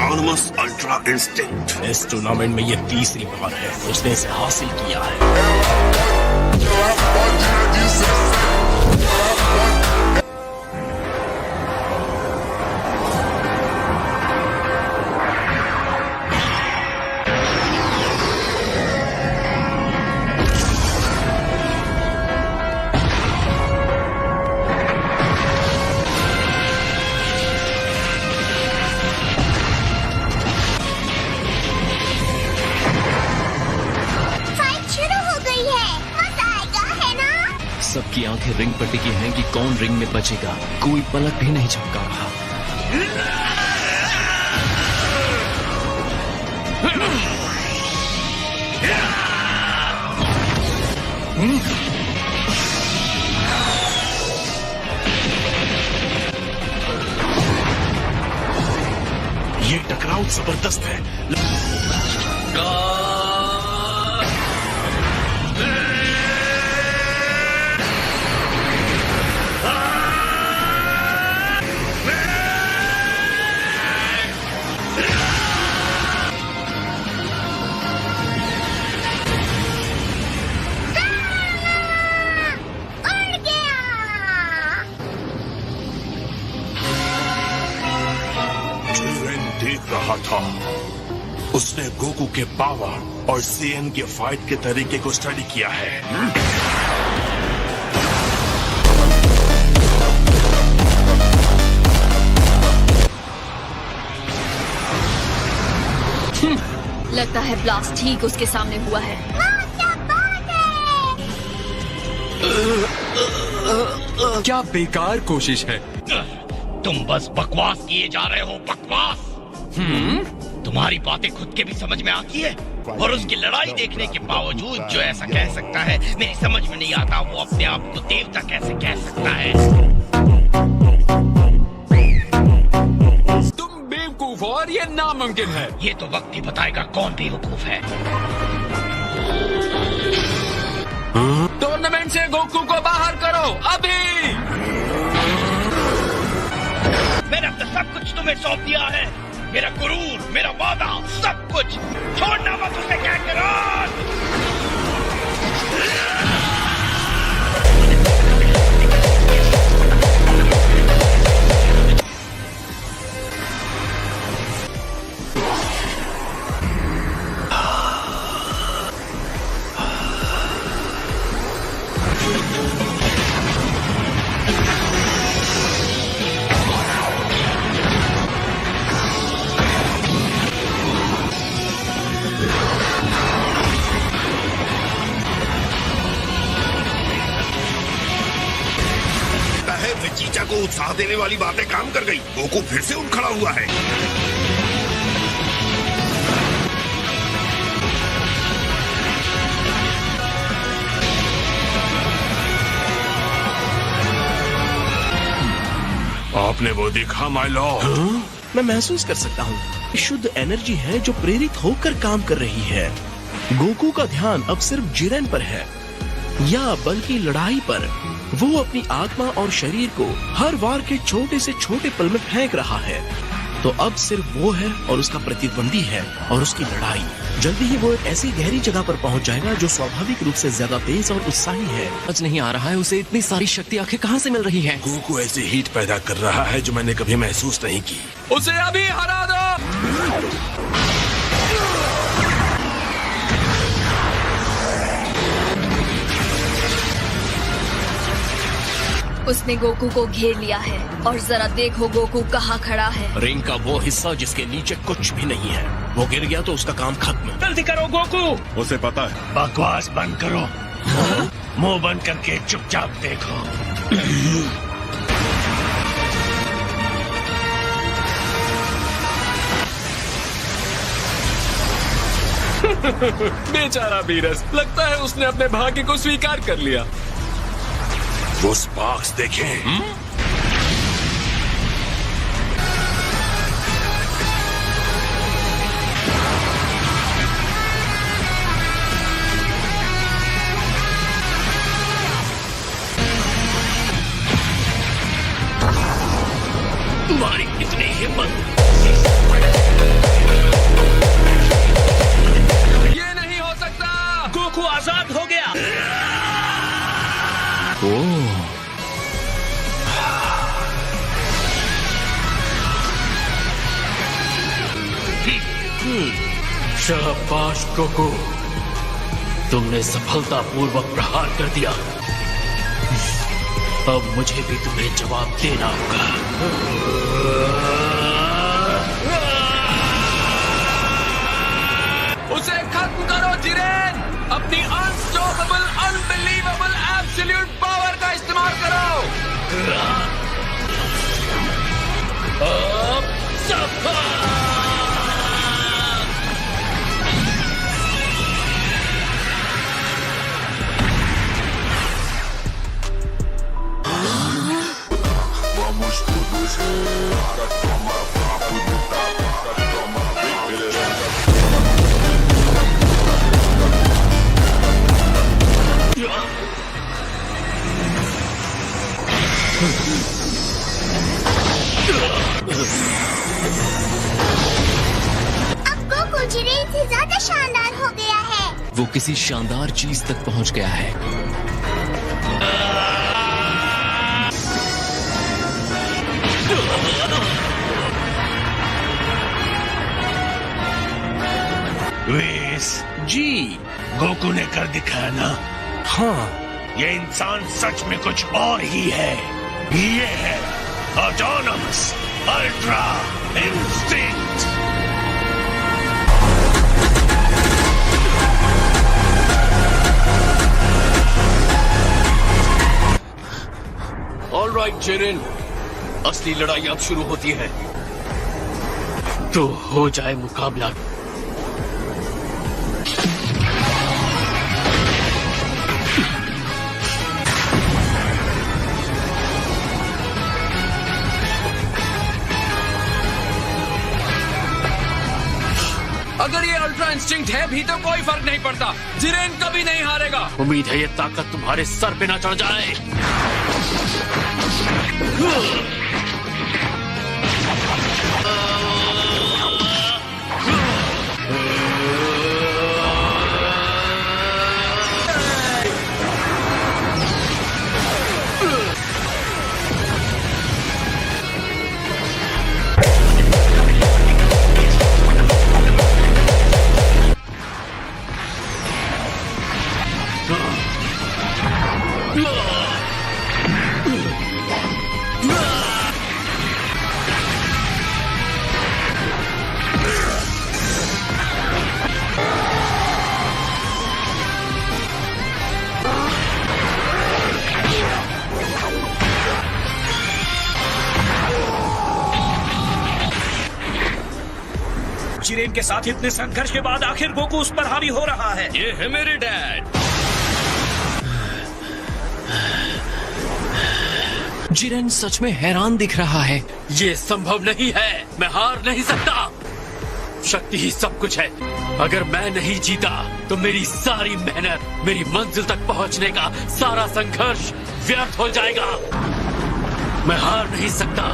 Autonomous ultra instinct. इस tournament में ये तीसरी बार है उसने इसे हासिल किया है। सबकी आंखें रिंग पर टिकी हैं कि कौन रिंग में बचेगा। कोई पलक भी नहीं झपका रहा। ये टकराव जबरदस्त है। देख रहा था, उसने गोकू के पावर और सीएन के फाइट के तरीके को स्टडी किया है। लगता है ब्लास्ट ठीक उसके सामने हुआ है। क्या बेकार कोशिश है। तुम बस बकवास किए जा रहे हो, बकवास। तुम्हारी बातें खुद के भी समझ में आती है, और उसकी लड़ाई देखने के बावजूद जो ऐसा कह सकता है, मेरी समझ में नहीं आता वो अपने आप को देवता कैसे कह सकता है। तुम बेवकूफ हो और ये नामुमकिन है। ये तो वक्त ही बताएगा कौन बेवकूफ है। टूर्नामेंट से गोकू को बाहर करो अभी। मैंने अब तक सब कुछ तुम्हें सौंप दिया है, मेरा गुरूर, मेरा वादा, सब कुछ। छोड़ना मत उसे, काकरोट। चीचा को उत्साह देने वाली बातें काम कर गई। गोकू फिर से उठ खड़ा हुआ है। आपने वो देखा माय लॉर्ड? मैं महसूस कर सकता हूँ शुद्ध एनर्जी है जो प्रेरित होकर काम कर रही है। गोकू का ध्यान अब सिर्फ जिरेन पर है, या बल्कि लड़ाई पर। वो अपनी आत्मा और शरीर को हर वार के छोटे से छोटे पल में फेंक रहा है। तो अब सिर्फ वो है और उसका प्रतिद्वंदी है और उसकी लड़ाई। जल्दी ही वो एक ऐसी गहरी जगह पर पहुंच जाएगा जो स्वाभाविक रूप से ज्यादा तेज और उत्साही है। समझ नहीं आ रहा है उसे इतनी सारी शक्ति आखिर कहाँ से मिल रही है। गोकू ऐसी हीट पैदा कर रहा है जो मैंने कभी महसूस नहीं की। उसे अभी हरा दो। उसने गोकू को घेर लिया है और जरा देखो गोकू कहाँ खड़ा है। रिंग का वो हिस्सा जिसके नीचे कुछ भी नहीं है, वो गिर गया तो उसका काम खत्म। जल्दी करो गोकू। उसे पता है। बकवास बंद करो, मुंह बंद करके चुपचाप देखो। बेचारा बीरस, लगता है उसने अपने भाग्य को स्वीकार कर लिया। वो स्पार्क्स देखें। तुम्हारी इतनी हिम्मत। आजाद हो गया। शाबाश गोकू, तुमने सफलतापूर्वक प्रहार कर दिया। अब मुझे भी तुम्हें जवाब देना होगा। उसे खत्म करो जिरेन, अपनी अनस्टॉपेबल, अनबिलीवेबल, एब्सोल्यूट पावर का इस्तेमाल करो। अब सफल। अब गोकू जिरेन से ज्यादा शानदार हो गया है। वो किसी शानदार चीज तक पहुंच गया है। वेस, जी गोकू ने कर दिखाया ना। हाँ, ये इंसान सच में कुछ और ही है। ये है autonomous ultra instinct. Alright Jiren, असली लड़ाई अब शुरू होती है। तो हो जाए मुकाबला। अगर ये अल्ट्रा इंस्टिंक्ट है भी तो कोई फर्क नहीं पड़ता। जिरेन कभी नहीं हारेगा। उम्मीद है ये ताकत तुम्हारे सर पे ना चढ़ जाए। जिरेन के साथ इतने संघर्ष के बाद आखिर गोकू उस पर हावी हो रहा है। ये है मेरे डैड। जिरेन सच में हैरान दिख रहा है। ये संभव नहीं है, मैं हार नहीं सकता। शक्ति ही सब कुछ है। अगर मैं नहीं जीता तो मेरी सारी मेहनत, मेरी मंजिल तक पहुंचने का सारा संघर्ष व्यर्थ हो जाएगा। मैं हार नहीं सकता।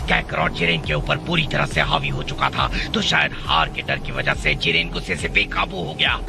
कैकरॉट जिरेन के ऊपर पूरी तरह से हावी हो चुका था, तो शायद हार के डर की वजह से जिरेन गुस्से से बेकाबू हो गया।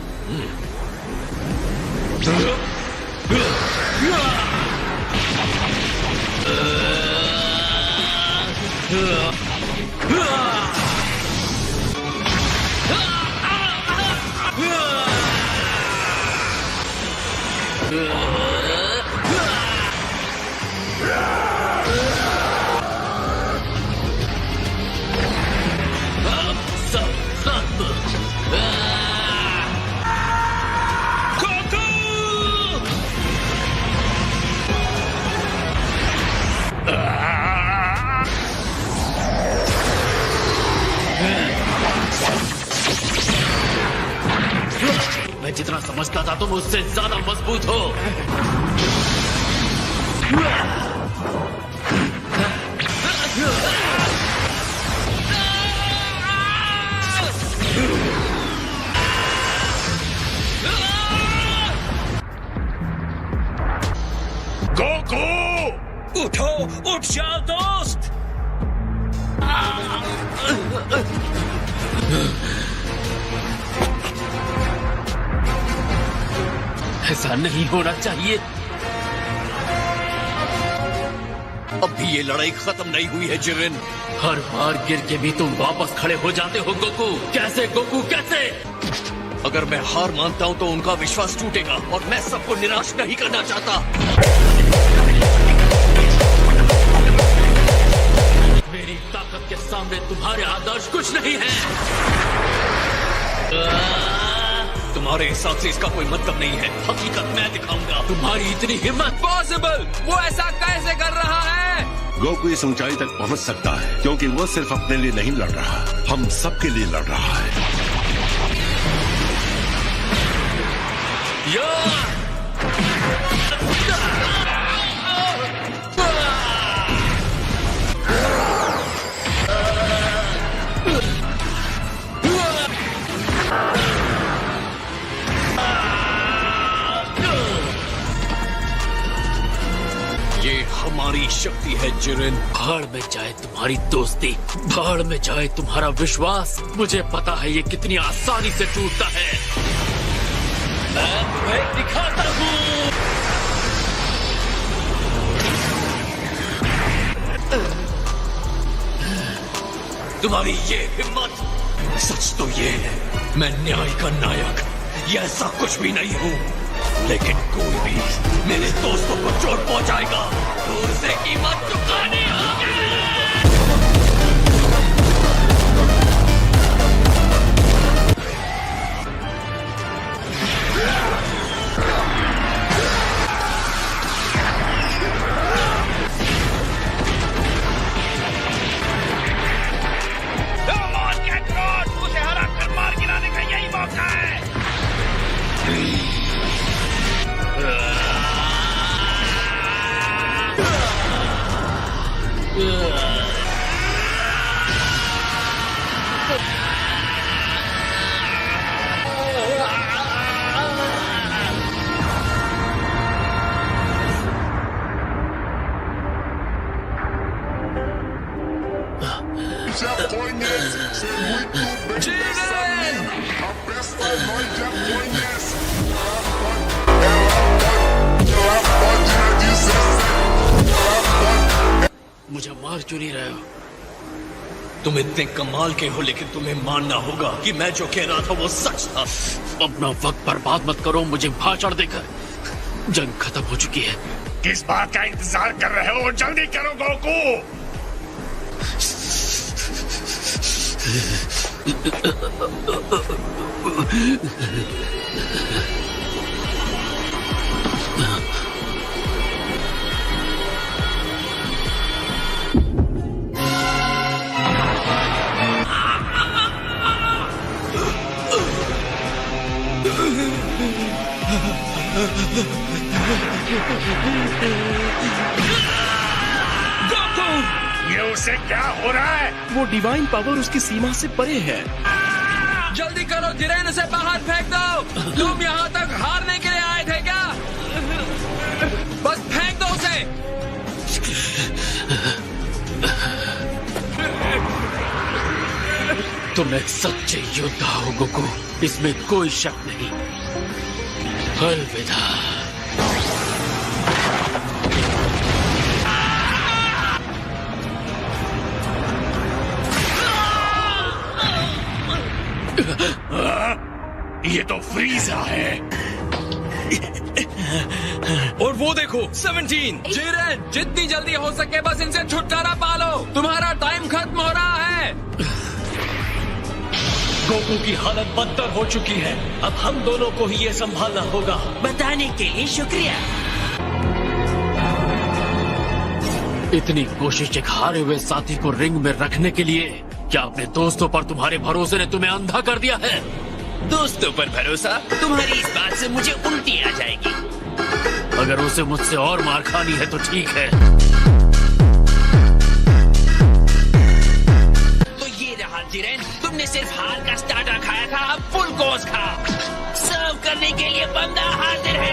मैं जितना समझता था तुम उससे ज्यादा मजबूत हो। ऐसा नहीं होना चाहिए। अब भी ये लड़ाई खत्म नहीं हुई है जिरेन। हर बार गिर के भी तुम वापस खड़े हो जाते हो गोकू। कैसे गोकू, कैसे? अगर मैं हार मानता हूँ तो उनका विश्वास टूटेगा और मैं सबको निराश नहीं करना चाहता। मेरी ताकत के सामने तुम्हारे आदर्श कुछ नहीं है। तुम्हारे हिसाब से इसका कोई मतलब नहीं है। हकीकत मैं दिखाऊंगा। तुम्हारी इतनी हिम्मत? पॉसिबल, वो ऐसा कैसे कर रहा है? गोकू इस ऊंचाई तक पहुंच सकता है क्योंकि वो सिर्फ अपने लिए नहीं लड़ रहा, हम सबके लिए लड़ रहा है। ये हमारी शक्ति है जिरेन। भाड़ में जाए तुम्हारी दोस्ती, भाड़ में जाए तुम्हारा विश्वास। मुझे पता है ये कितनी आसानी से टूटता है। मैं तुम्हें दिखाता हूँ। तुम्हारी ये हिम्मत। सच तो ये है, मैं न्याय का नायक ये ऐसा कुछ भी नहीं हूँ, लेकिन कोई भी मेरे दोस्तों को चोट पहुंचाएगा तो उसे कीमत चुकानी होगी। उसे हरा कर मार गिराने का यही मौका है। मुझे मार क्यों नहीं रहे हो? तुम इतने कमाल के हो, लेकिन तुम्हें मानना होगा कि मैं जो कह रहा था वो सच था। अपना वक्त बर्बाद मत करो मुझे भाषण देकर। जंग खत्म हो चुकी है। किस बात का इंतजार कर रहे हो? जल्दी करो गोकू। ये उसे क्या हो रहा है? वो डिवाइन पावर उसकी सीमा से परे है। जल्दी करो जिरेन, उसे बाहर फेंक दो। तुम यहाँ तक हारने के लिए आए थे क्या? बस फेंक दो उसे। तुम एक सच्चे योद्धा हो गोकू, इसमें कोई शक नहीं। अलविदा। ये तो फ्रीजा है। और वो देखो 17। जिरेन, जितनी जल्दी हो सके बस इनसे छुटकारा पालो। तुम्हारा टाइम खत्म हो रहा है। गोकू की हालत बदतर हो चुकी है। अब हम दोनों को ही ये संभालना होगा। बताने के लिए शुक्रिया। इतनी कोशिश एक हारे हुए साथी को रिंग में रखने के लिए? क्या अपने दोस्तों पर तुम्हारे भरोसे ने तुम्हें अंधा कर दिया है? दोस्तों पर भरोसा? तुम्हारी इस बात से मुझे उल्टी आ जाएगी। अगर उसे मुझसे और मार खानी है तो ठीक है। तो ये रहा जिरेन, तुमने सिर्फ हार का स्टार्टर खाया था, अब फुल कोर्स खा। सर्व करने के लिए बंदा हाजिर है।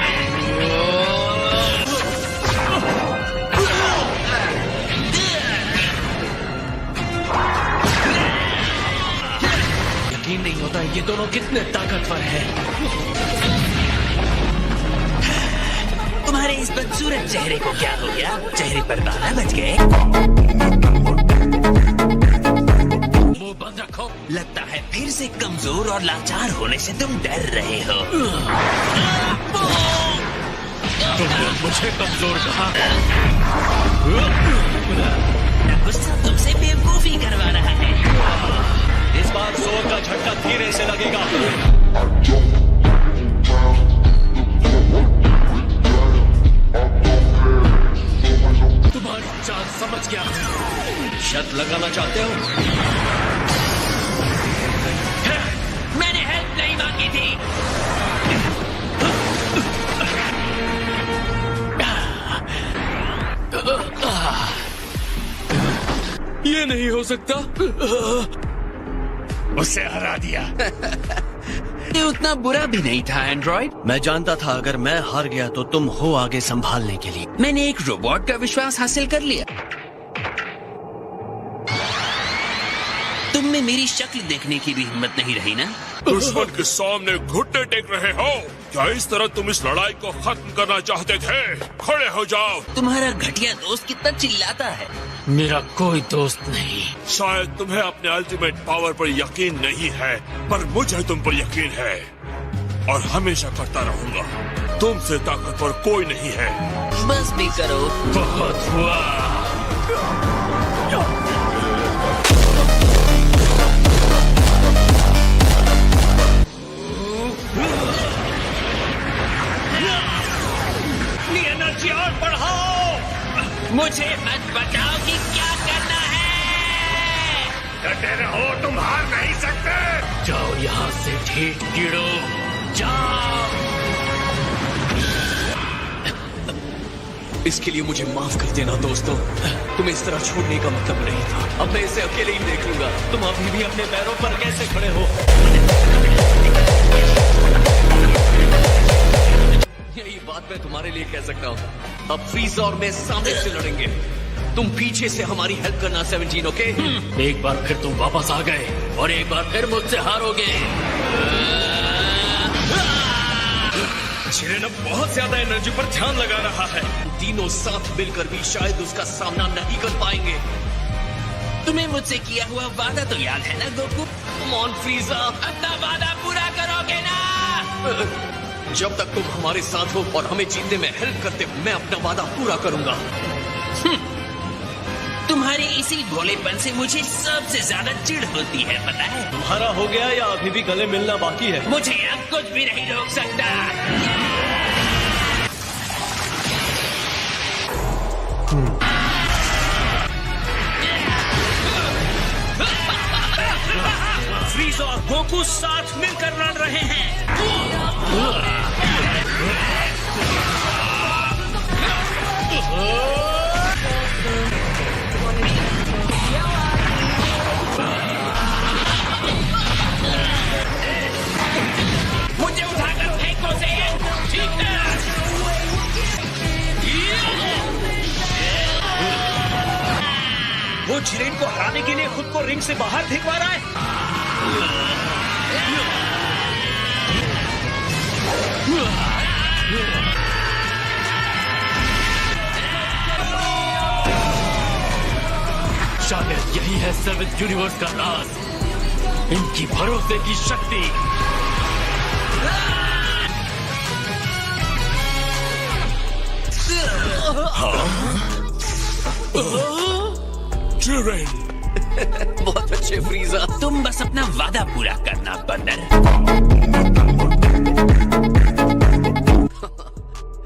यकीन नहीं होता ये दोनों कितने ताकतवर हैं। तुम्हारे इस बदसूरत चेहरे को क्या हो गया? चेहरे पर बाला बच गए? मुंह बंद रखो। लगता है फिर से कमजोर और लाचार होने से तुम डर रहे हो। तुमने मुझे कमजोर कहा। गुस्सा तुमसे बेवकूफी करवा रहा है। इस बार जोर का झटका धीरे से लगेगा। तुम्हारी चाल समझ गया। शर्त लगाना चाहते हो? मैंने हेल्प नहीं मांगी थी। ये नहीं हो सकता। उसे हरा दिया। ये उतना बुरा भी नहीं था एंड्रॉइड। मैं जानता था अगर मैं हार गया तो तुम हो आगे संभालने के लिए। मैंने एक रोबोट का विश्वास हासिल कर लिया। तुम में मेरी शक्ल देखने की भी हिम्मत नहीं रही ना? दुश्मन के सामने घुटने टेक रहे हो क्या? इस तरह तुम इस लड़ाई को खत्म करना चाहते थे? खड़े हो जाओ। तुम्हारा घटिया दोस्त कितना चिल्लाता है। मेरा कोई दोस्त नहीं। शायद तुम्हें अपने अल्टीमेट पावर पर यकीन नहीं है, पर मुझे तुम पर यकीन है और हमेशा करता रहूंगा। तुमसे ताकतवर कोई नहीं है। बस भी करो। बहुत हुआ। एनर्जी और बढ़ाओ। मुझे मत बताओ कि क्या करना है। डटे रहो, तुम हार नहीं सकते। जाओ यहाँ से ठीक कीड़ो, जाओ। इसके लिए मुझे माफ कर देना दोस्तों। तुम्हें इस तरह छोड़ने का मतलब नहीं था। अब मैं इसे अकेले ही देख लूंगा। तुम अभी भी अपने पैरों पर कैसे खड़े हो? यही बात मैं तुम्हारे लिए कह सकता हूँ। अब फ्रीज़र और मैं सामने से लड़ेंगे। तुम पीछे से हमारी हेल्प करना 17, ओके? एक बार फिर तुम वापस आ गए और एक बार फिर मुझसे हारोगे। जिरेन अब बहुत ज्यादा एनर्जी पर ध्यान लगा रहा है। तीनों साथ मिलकर भी शायद उसका सामना नहीं कर पाएंगे। तुम्हें मुझसे किया हुआ वादा तो याद है ना गोकू? कम ऑन फ्रीज़र, अपना वादा पूरा करोगे ना? जब तक तुम हमारे साथ हो और हमें जीतने में हेल्प करते हो, मैं अपना वादा पूरा करूंगा। तुम्हारे इसी भोलेपन से मुझे सबसे ज्यादा चिढ़ होती है, पता है? तुम्हारा हो गया या अभी भी गले मिलना बाकी है? मुझे अब कुछ भी नहीं रोक सकता। फ्रीज़र और गोकू साथ मिलकर लड़ रहे हैं। मुझे उठाकर फेंको से। ठीक है। वो जिरेन को हराने के लिए खुद को रिंग से बाहर फेंकवा रहा है। शायद यही है 7th यूनिवर्स का राज, इनकी भरोसे की शक्ति। जिरेन, बहुत अच्छे फ्रीज़र। तुम बस अपना वादा पूरा करना बंदर।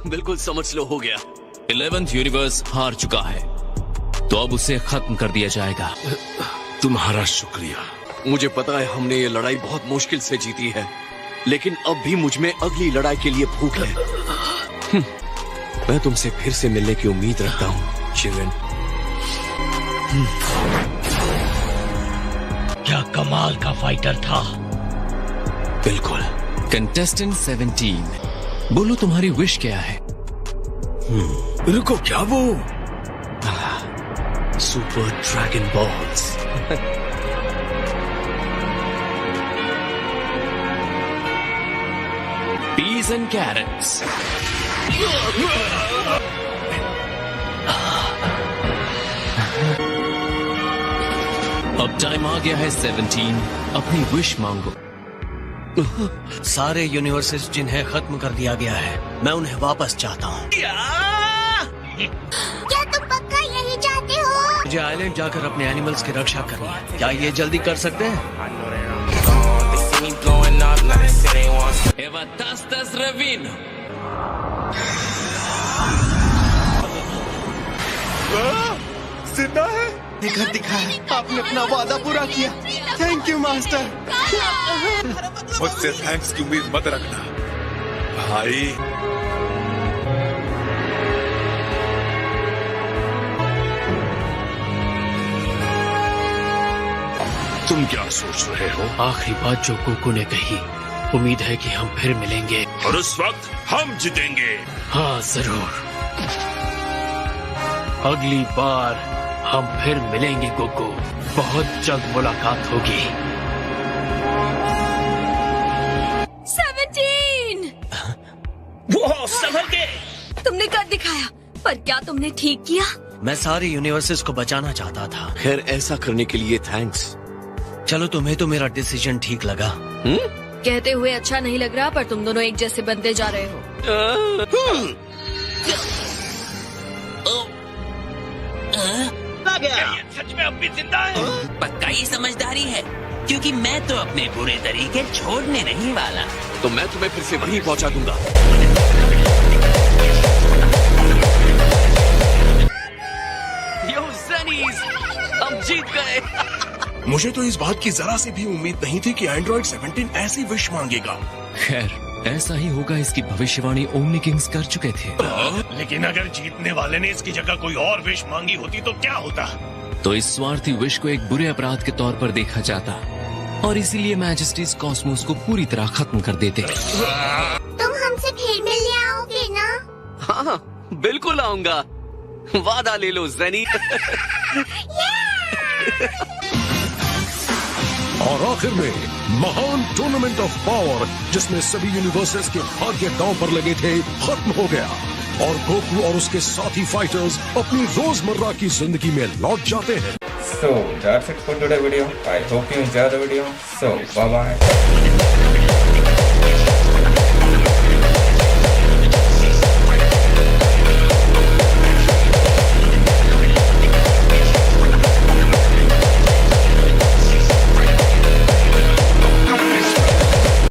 बिल्कुल समझ लो, हो गया। 11th यूनिवर्स हार चुका है, तो अब उसे खत्म कर दिया जाएगा। तुम्हारा शुक्रिया। मुझे पता है हमने ये लड़ाई बहुत मुश्किल से जीती है, लेकिन अब भी मुझ में अगली लड़ाई के लिए भूख है। मैं तुमसे फिर से मिलने की उम्मीद रखता हूँ, जिरेन। क्या कमाल का फाइटर था। बिल्कुल। कंटेस्टेंट 17, बोलो तुम्हारी विश क्या है? रुको, क्या वो? Super dragon balls. Peas and carrots. अब टाइम आ गया है 17। अपनी विश मांगो। सारे यूनिवर्सेस जिन्हें खत्म कर दिया गया है, मैं उन्हें वापस चाहता हूँ। क्या तुम पक्का यही चाहते हो? मुझे आइलैंड जाकर अपने एनिमल्स की रक्षा करनी है। क्या ये जल्दी कर सकते हैं? Eva tastas Ravino. जिंदा है। घर दिखाया, आपने अपना वादा पूरा किया। Thank you master. मुझसे थैंक्स की उम्मीद मत रखना भाई। तुम क्या सोच रहे हो? आखिरी बात जो गोकू ने कही, उम्मीद है कि हम फिर मिलेंगे। और उस वक्त हम जीतेंगे। हाँ जरूर, अगली बार हम फिर मिलेंगे गोकू। बहुत जल्द मुलाकात होगी। 17! वो संभल के। तुमने कर दिखाया, पर क्या तुमने ठीक किया? मैं सारे यूनिवर्सेस को बचाना चाहता था। खैर, ऐसा करने के लिए थैंक्स। चलो, तुम्हें तो मेरा डिसीजन ठीक लगा। कहते हुए अच्छा नहीं लग रहा, पर तुम दोनों एक जैसे बनते जा रहे हो। सच में अब भी जिंदा है? पक्का ये समझदारी है, क्योंकि मैं तो अपने बुरे तरीके छोड़ने नहीं वाला। तो मैं तुम्हें फिर से वहीं पहुंचा दूंगा। यो ज़नीज़, हम जीत गए। मुझे तो इस बात की जरा सी भी उम्मीद नहीं थी कि एंड्रॉइड 17 ऐसी विश मांगेगा। खैर, ऐसा ही होगा, इसकी भविष्यवाणी ओमनी किंग्स कर चुके थे। लेकिन अगर जीतने वाले ने इसकी जगह कोई और विश मांगी होती तो क्या होता? तो इस स्वार्थी विश को एक बुरे अपराध के तौर पर देखा जाता और इसीलिए मैजेस्टीज कॉस्मोस को पूरी तरह खत्म कर देते। तुम हमसे फिर मिलने आओगे ना? हाँ, बिल्कुल आऊंगा। वादा ले लो ज़नी। और आखिर में महान टूर्नामेंट ऑफ पावर, जिसमें सभी यूनिवर्सेस के भाग्य दांव पर लगे थे, खत्म हो गया और गोकू और उसके साथी फाइटर्स अपनी रोजमर्रा की जिंदगी में लौट जाते हैं। So that's it for today's video. I hope you enjoyed the video. So bye bye.